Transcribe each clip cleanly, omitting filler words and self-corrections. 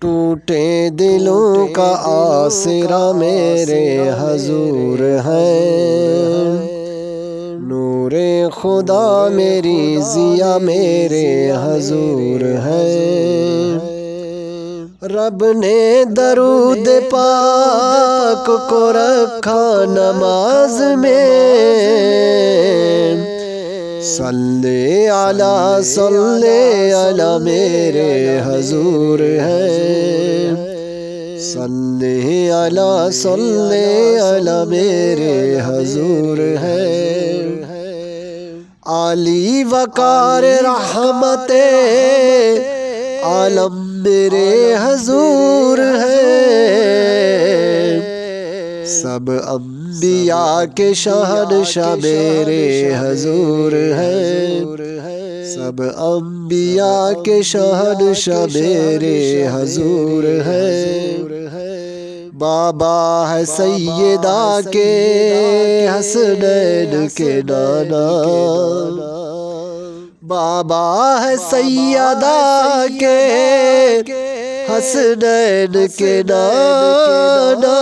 ٹوٹے دلوں کا آسرا میرے حضور ہے، نور خدا میری ضیا میرے حضور ہے۔ رب نے درود پاک کو رکھا نماز میں، صلی علی صلی علی میرے حضور ہے، صلی علی صلی علی میرے حضور ہے۔ عالی وقار رحمت عالم میرے حضور ہے، سب انبیاء کے شہنشاہ میرے حضور ہے، سب انبیاء کے شہنشاہ میرے حضور ہے۔ بابا ہے سیدہ کے حسنین کے نانا، بابا ہے سیدہ کے حسنین کے نانا،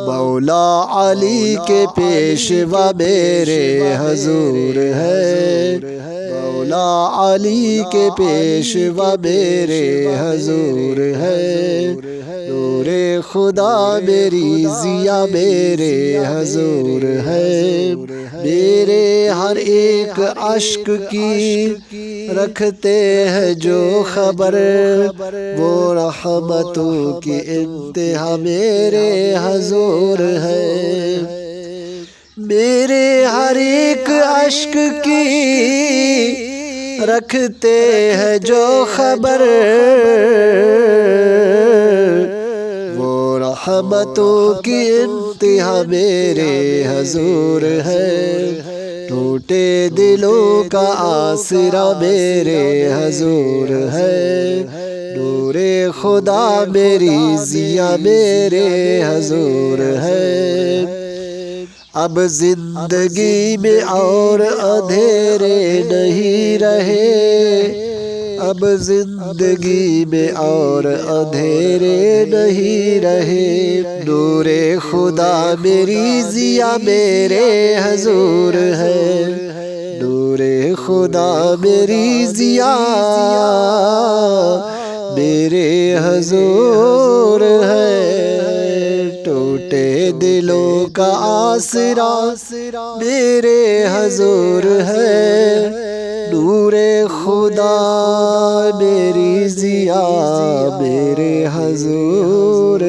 مولا علی کے پیشوا میرے حضور ہے، مولا علی کے پیشوا میرے حضور ہے۔ نور خدا میری ضیا میرے حضور ہے، میرے ہر ایک اشک کی رکھتے ہیں جو خبر، وہ رحمتوں کی انتہا میرے حضور ہے، میرے ہر ایک اشک کی رکھتے ہیں جو خبر، وہ رحمتوں کی انتہا میرے حضور ہے، ٹوٹے دلوں کا آسرا میرے حضور ہے، نور خدا میری ضیا میرے حضور ہے۔ اب زندگی میں اور اندھیرے نہیں رہے، اب زندگی میں اور اندھیرے نہیں رہے، نور خدا میری ضیا میرے حضور ہے، نور خدا میری ضیا میرے حضور ہے، ٹوٹے دلوں کا آسرا میرے حضور ہے، نور خدا میری ضیا میرے حضور